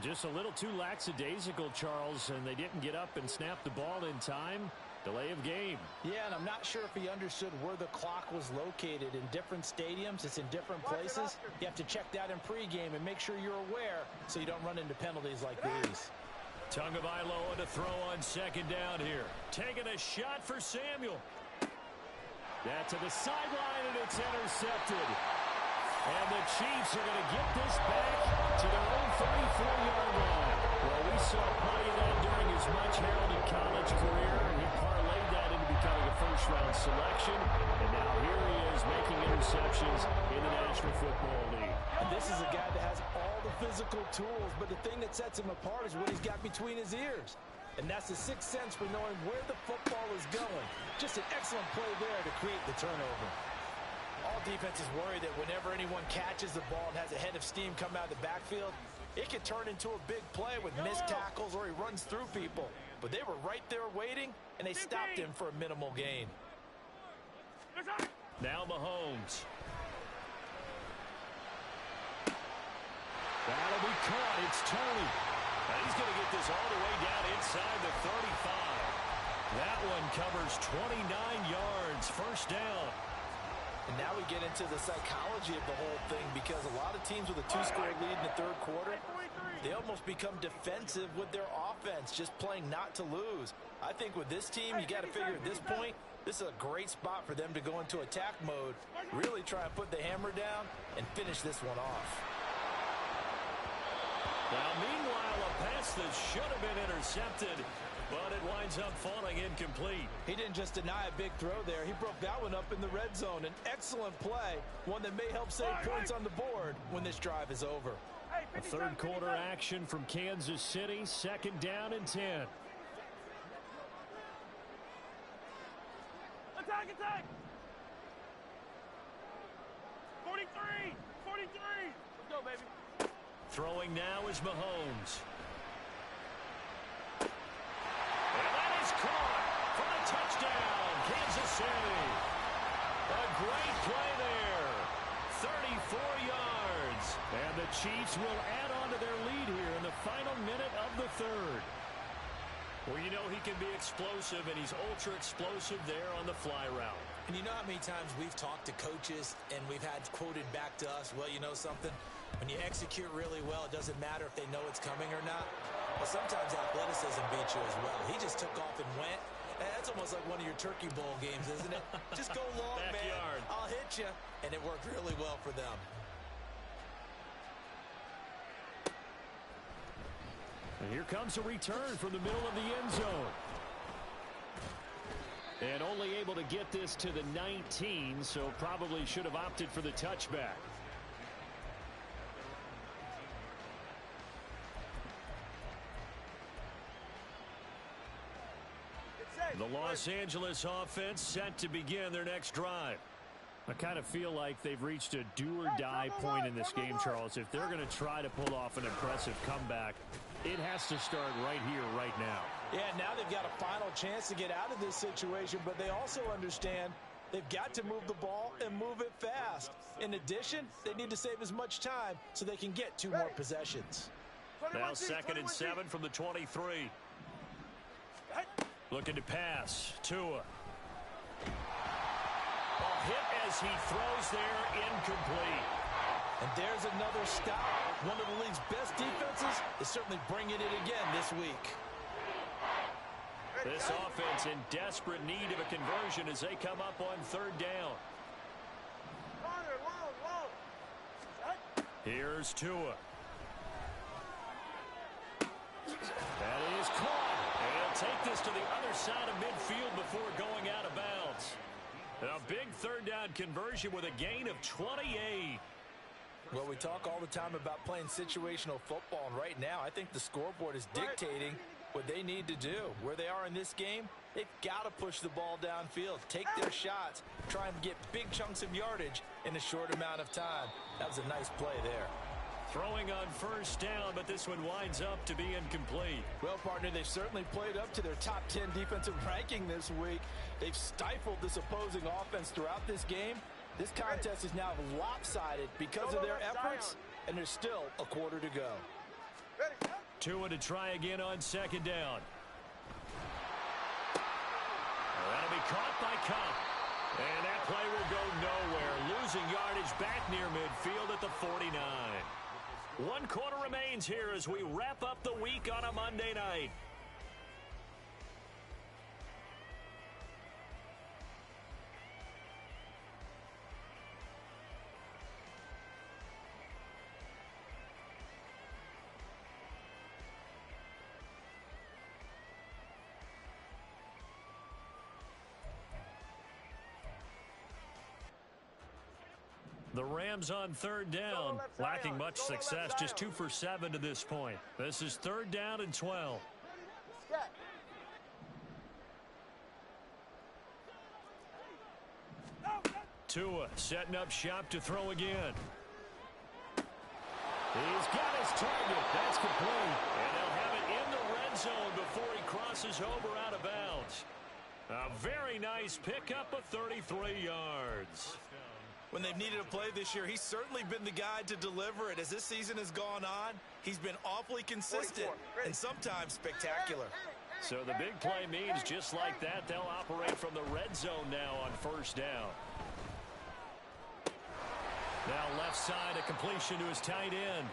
Just a little too lackadaisical, Charles, and they didn't get up and snap the ball in time. Delay of game. Yeah, and I'm not sure if he understood where the clock was located. In different stadiums, it's in different places. You have to check that in pregame and make sure you're aware so you don't run into penalties like these. Tagovailoa to throw on 2nd down here. Taking a shot for Samuel. That to the sideline, and it's intercepted. And the Chiefs are going to get this back to their own 34-yard line. Well, we saw plenty of that during his much-heralded college career, and he parlayed that into becoming a first-round selection. And now here he is making interceptions in the National Football League. And this is a guy that has all the physical tools, but the thing that sets him apart is what he's got between his ears. And that's the sixth sense for knowing where the football is going. Just an excellent play there to create the turnover. All defenses worry that whenever anyone catches the ball and has a head of steam come out of the backfield, it can turn into a big play with missed tackles or he runs through people. But they were right there waiting, and they stopped him for a minimal gain. Now Mahomes. That'll be caught. It's Tony. And he's going to get this all the way down inside the 35. That one covers 29 yards. First down. And now we get into the psychology of the whole thing, because a lot of teams with a two-score lead in the third quarter, they almost become defensive with their offense, just playing not to lose. I think with this team, you got to figure at this point, this is a great spot for them to go into attack mode, really try and put the hammer down and finish this one off. Now, meanwhile, a pass that should have been intercepted, but it winds up falling incomplete. He didn't just deny a big throw there. He broke that one up in the red zone. An excellent play, one that may help save points on the board when this drive is over. A third quarter action from Kansas City, second down and 10. Attack, attack! 43! 43! Let's go, baby. Throwing now is Mahomes. And that is caught for a touchdown, Kansas City. A great play there. 34 yards. And the Chiefs will add on to their lead here in the final minute of the third. Well, you know he can be explosive, and he's ultra-explosive there on the fly route. And you know how many times we've talked to coaches and we've had quoted back to us, well, you know something? When you execute really well, it doesn't matter if they know it's coming or not. Well, sometimes athleticism beats you as well. He just took off and went. That's almost like one of your Turkey Bowl games, isn't it? Just go long, Backyard. man. I'll hit you. And it worked really well for them. And here comes a return from the middle of the end zone. And only able to get this to the 19, so probably should have opted for the touchback. The Los Angeles offense set to begin their next drive. I kind of feel like they've reached a do-or-die point in this game, Charles. If they're going to try to pull off an impressive comeback, it has to start right here, right now. Yeah, now they've got a final chance to get out of this situation, but they also understand they've got to move the ball and move it fast. In addition, they need to save as much time so they can get 2 more possessions. Now 2nd and 7 from the 23. Looking to pass. Tua. Ball hit as he throws there, incomplete. And there's another stop. One of the league's best defenses is certainly bringing it again this week. This offense in desperate need of a conversion as they come up on 3rd down. Here's Tua. That is caught. And he'll take this to the other side of midfield before going out of bounds. A big 3rd down conversion with a gain of 28. Well, we talk all the time about playing situational football, and right now I think the scoreboard is dictating what they need to do. Where they are in this game, they've got to push the ball downfield, take their shots, try and get big chunks of yardage in a short amount of time. That was a nice play there. Throwing on 1st down, but this one winds up to be incomplete. Well, partner, they've certainly played up to their top 10 defensive ranking this week. They've stifled this opposing offense throughout this game. This contest is now lopsided because of their efforts, and there's still a quarter to go. Tua to try again on 2nd down. That'll be caught by Kupp. And that play will go nowhere, losing yardage back near midfield at the 49. 1 quarter remains here as we wrap up the week on a Monday night. The Rams on 3rd down, lacking much success, just 2 for 7 to this point. This is 3rd down and 12. Tua setting up shop to throw again. He's got his target. That's complete. And they'll have it in the red zone before he crosses over out of bounds. A very nice pickup of 33 yards. When they've needed a play this year, he's certainly been the guy to deliver it. As this season has gone on, he's been awfully consistent and sometimes spectacular. So the big play means just like that, they'll operate from the red zone now on first down. Now left side, a completion to his tight end.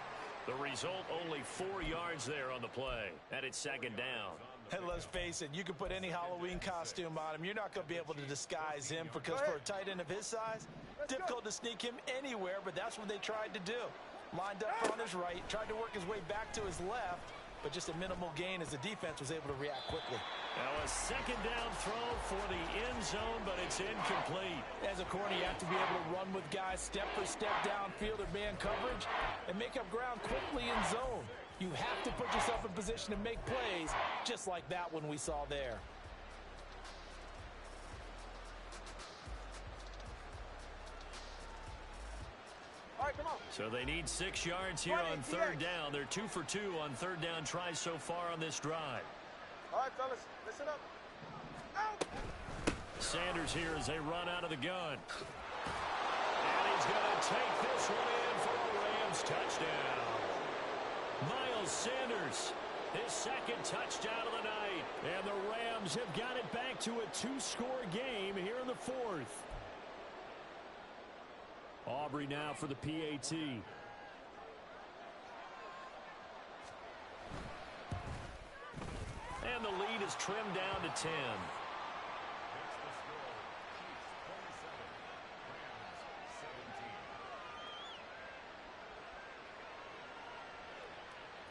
The result, only 4 yards there on the play, and it's second down. And let's face it, you can put any Halloween costume on him. You're not going to be able to disguise him because for a tight end of his size, difficult to sneak him anywhere, but that's what they tried to do. Lined up on his right, tried to work his way back to his left, but just a minimal gain as the defense was able to react quickly. Now a second down throw for the end zone, but it's incomplete. As a corner, you have to be able to run with guys step for step downfield or man coverage and make up ground quickly in zone. You have to put yourself in position to make plays, just like that one we saw there. All right, come on. So they need 6 yards here on third down. They're 2 for 2 on third down tries so far on this drive. All right, fellas, listen up. Out. Sanders here as they run out of the gun. And he's going to take this one in for a Rams touchdown. Miles Sanders, his second touchdown of the night. And the Rams have got it back to a 2-score game here in the fourth. Aubrey now for the PAT. And the lead is trimmed down to 10.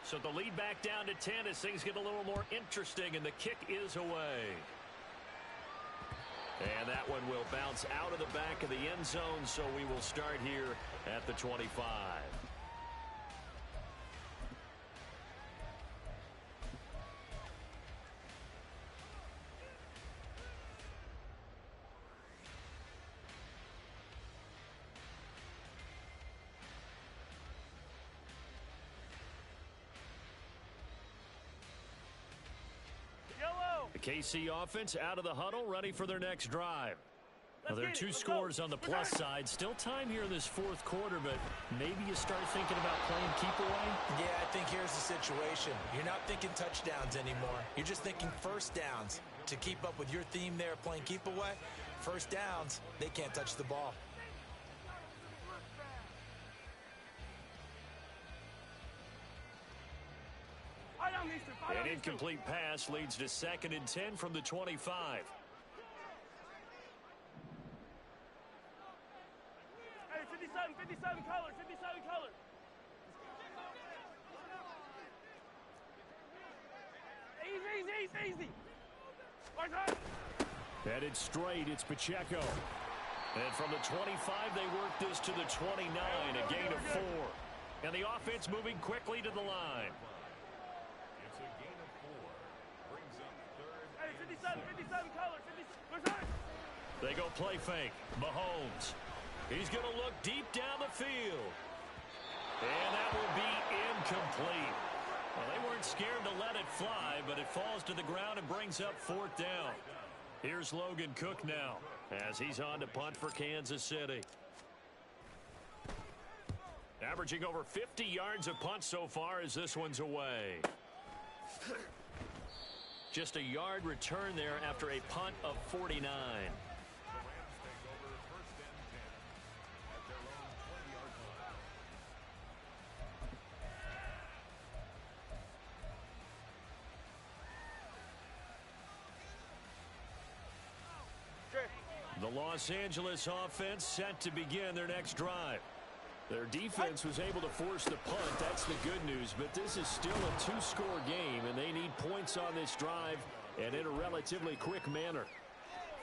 So the lead back down to 10 as things get a little more interesting, and the kick is away. And that one will bounce out of the back of the end zone, so we will start here at the 25. KC offense out of the huddle, ready for their next drive. Now, there are 2 scores on the plus side. Still time here in this fourth quarter, but maybe you start thinking about playing keep away? Yeah, I think here's the situation. You're not thinking touchdowns anymore. You're just thinking first downs. To keep up with your theme there, playing keep away, first downs, they can't touch the ball. An incomplete pass leads to 2nd and 10 from the 25. Hey, 57 color, 57 color. Easy. Headed straight, it's Pacheco. And from the 25, they work this to the 29, a gain of 4. And the offense moving quickly to the line. Hey, 57 color, 57. They go play fake. Mahomes. He's going to look deep down the field. And that will be incomplete. Well, they weren't scared to let it fly, but it falls to the ground and brings up 4th down. Here's Logan Cook now as he's on to punt for Kansas City. Averaging over 50 yards of punt so far as this one's away. Just a yard return there after a punt of 49. The Los Angeles offense set to begin their next drive. Their defense was able to force the punt. That's the good news. But this is still a 2-score game, and they need points on this drive and in a relatively quick manner.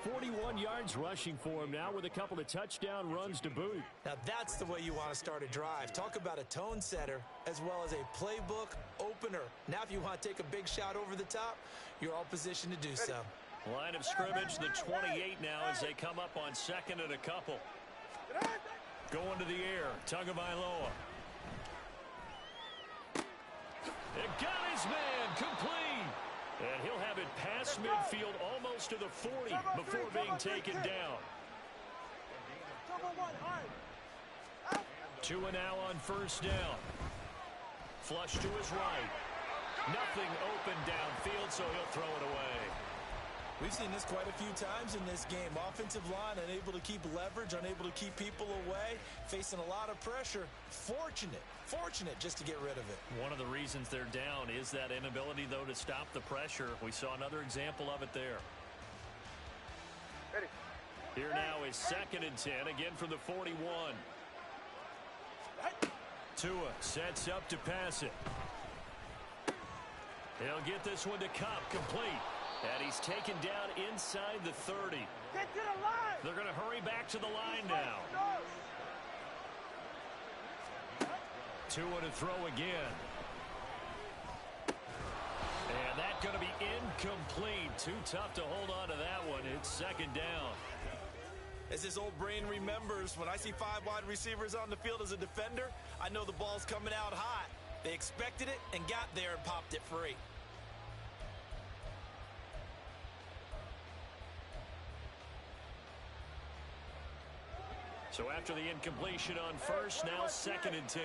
41 yards rushing for him now with a couple of touchdown runs to boot. Now that's the way you want to start a drive. Talk about a tone setter as well as a playbook opener. Now if you want to take a big shot over the top, you're all positioned to do so. Line of scrimmage, the 28 now as they come up on 2nd and a couple. Going to the air, Tagovailoa. It got his man complete. And he'll have it past midfield almost to the 40 before being taken down. Tua now on first down. Flush to his right. Nothing open downfield, so he'll throw it away. We've seen this quite a few times in this game. Offensive line unable to keep leverage, unable to keep people away, facing a lot of pressure. Fortunate just to get rid of it. One of the reasons they're down is that inability, though, to stop the pressure. We saw another example of it there. Ready. Here now is 2nd and 10, again from the 41. Tua sets up to pass it. He'll get this one to Kupp, complete. And he's taken down inside the 30. Get to the line! They're going to hurry back to the line now. Tua to throw again. And that's going to be incomplete. Too tough to hold on to that one. It's 2nd down. As his old brain remembers, when I see 5 wide receivers on the field as a defender, I know the ball's coming out hot. They expected it and got there and popped it free. So after the incompletion on first, now 2nd and 10.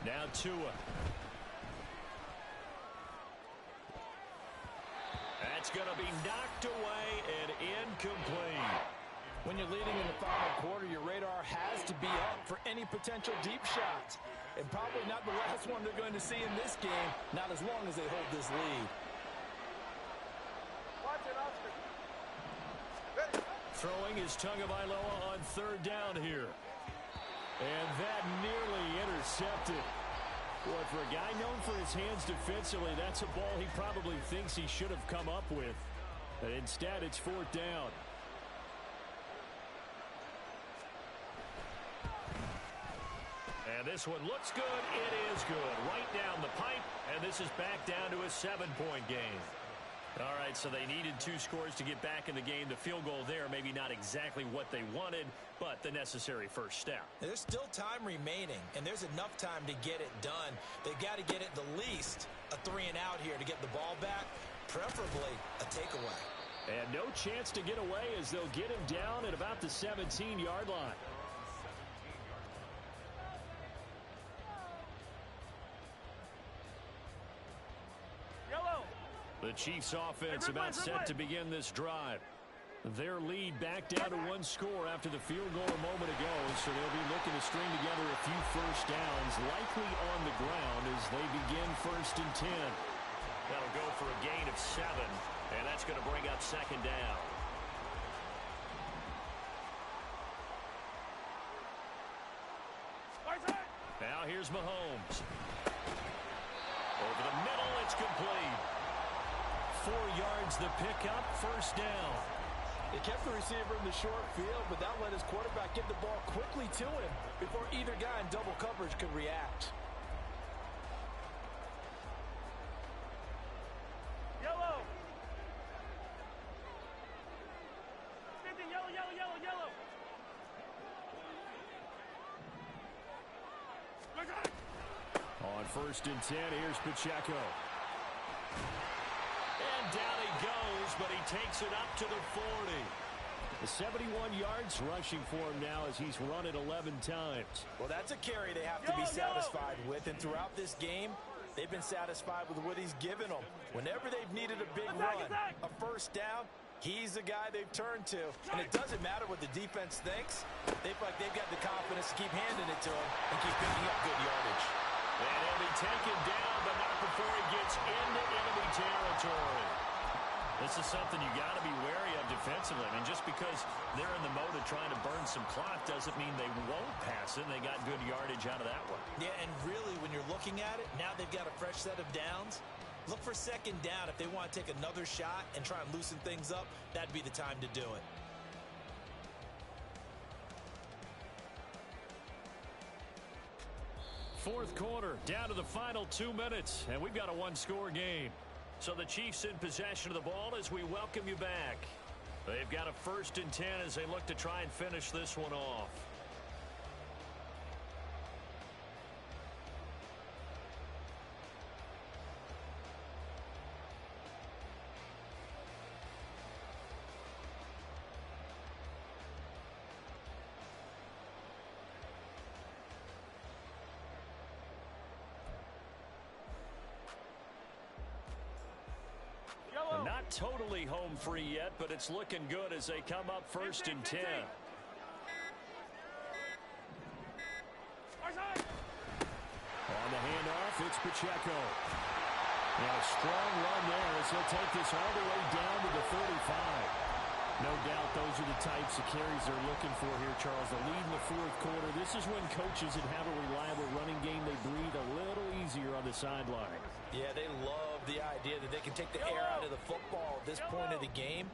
Now Tua. That's going to be knocked away and incomplete. When you're leading in the final quarter, your radar has to be up for any potential deep shots. And probably not the last one they're going to see in this game, not as long as they hold this lead. Watch it, Oscar. Throwing is Tagovailoa on 3rd down here. And that nearly intercepted. Boy, for a guy known for his hands defensively, that's a ball he probably thinks he should have come up with. But instead, it's 4th down. And this one looks good. It is good. Right down the pipe. And this is back down to a 7-point game. All right, so they needed 2 scores to get back in the game. The field goal there, maybe not exactly what they wanted, but the necessary first step. There's still time remaining, and there's enough time to get it done. They've got to get it the least a 3 and out here to get the ball back, preferably a takeaway. And no chance to get away as they'll get him down at about the 17-yard line. The Chiefs offense about set to begin this drive. Their lead back down to 1 score after the field goal a moment ago, so they'll be looking to string together a few first downs, likely on the ground as they begin 1st and 10. That'll go for a gain of 7, and that's going to bring up 2nd down. Now here's Mahomes. Over the middle, it's complete. 4 yards the pickup, 1st down. They kept the receiver in the short field, but that let his quarterback get the ball quickly to him before either guy in double coverage could react. Yellow. 50, yellow, yellow, yellow, yellow. On 1st and 10, here's Pacheco. And down he goes, but he takes it up to the 40. The 71 yards rushing for him now as he's run it 11 times. Well, that's a carry they have to be satisfied with, and throughout this game, they've been satisfied with what he's given them. Whenever they've needed a big run, a first down, he's the guy they've turned to. And it doesn't matter what the defense thinks. They feel like they've got the confidence to keep handing it to him and keep picking up good yardage. And he'll be taken down, but not before he gets into enemy territory. This is something you got to be wary of defensively. I mean, just because they're in the mode of trying to burn some clock doesn't mean they won't pass it. They got good yardage out of that one. Yeah, and really, when you're looking at it, now they've got a fresh set of downs. Look for 2nd down. If they want to take another shot and try and loosen things up, that'd be the time to do it. Fourth quarter, down to the final 2 minutes, and we've got a 1-score game. So the Chiefs in possession of the ball as we welcome you back. They've got a 1st and 10 as they look to try and finish this one off. totally home free yet, but it's looking good as they come up 1st and 10. On the handoff, it's Pacheco. And a strong run there as he'll take this all the way down to the 35. No doubt those are the types of carries they're looking for here, Charles. The lead in the 4th quarter. This is when coaches that have a reliable running game, they breathe a little easier on the sideline. Yeah, they love the idea that they can take the air out of the football at this point of the game.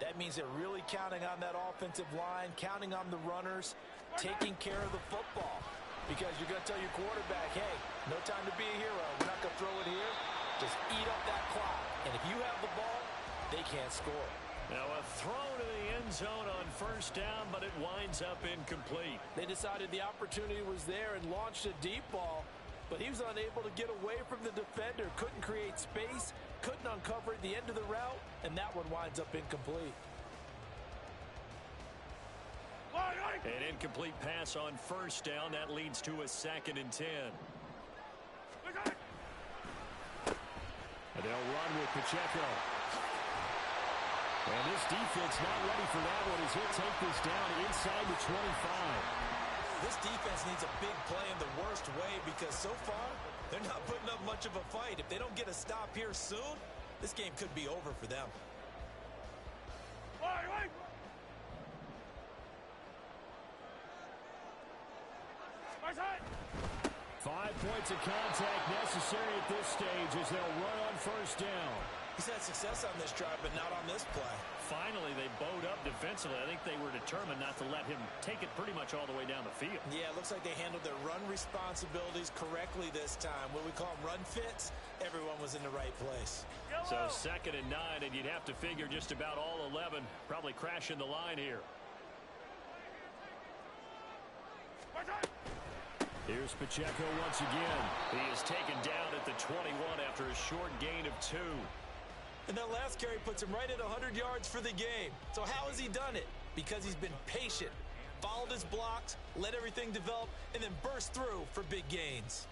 That means they're really counting on that offensive line, counting on the runners, taking care of the football. Because you're going to tell your quarterback, hey, no time to be a hero. We're not going to throw it here. Just eat up that clock. And if you have the ball, they can't score. Now a throw to the end zone on 1st down, but it winds up incomplete. They decided the opportunity was there and launched a deep ball, but he was unable to get away from the defender, couldn't create space, couldn't uncover at the end of the route, and that one winds up incomplete. An incomplete pass on 1st down. That leads to a 2nd and 10. And they'll run with Pacheco. And this defense not ready for that one as he'll take this down inside the 25. This defense needs a big play in the worst way because so far, they're not putting up much of a fight. If they don't get a stop here soon, this game could be over for them. 5 points of contact necessary at this stage as they'll run on 1st down. He's had success on this drive, but not on this play. Finally, they bowed up defensively. I think they were determined not to let him take it pretty much all the way down the field. Yeah, it looks like they handled their run responsibilities correctly this time. What we call them run fits, everyone was in the right place. So 2nd and 9, and you'd have to figure just about all 11 probably crashing the line here. Here's Pacheco once again. He is taken down at the 21 after a short gain of 2. And that last carry puts him right at 100 yards for the game. So how has he done it? Because he's been patient, followed his blocks, let everything develop, and then burst through for big gains.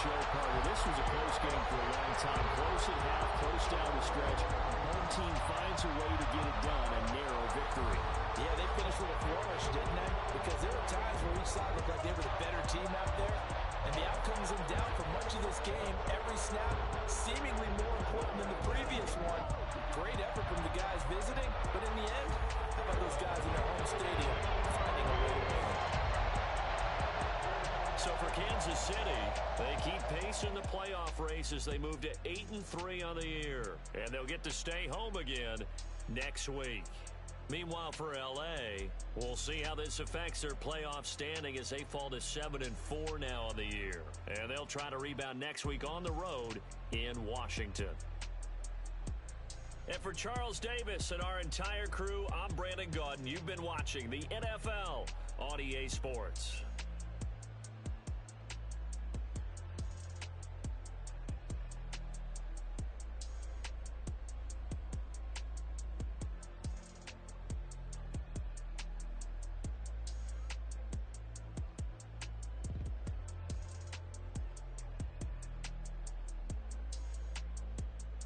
Show party. This was a close game for a long time. Close at half, close down the stretch. Home team finds a way to get it done. A narrow victory. Yeah, they finished with a flourish, didn't they? Because there were times where each side looked like they were the better team out there. And the outcome was in doubt for much of this game. Every snap seemingly more important than the previous one. Great effort from the guys visiting. But in the end, how about those guys in their home stadium finding a way to win? So for Kansas City, they keep pace in the playoff race as they move to 8-3 on the year. And they'll get to stay home again next week. Meanwhile, for L.A., we'll see how this affects their playoff standing as they fall to 7-4 now on the year. And they'll try to rebound next week on the road in Washington. And for Charles Davis and our entire crew, I'm Brandon Gaudin. You've been watching the NFL on EA Sports.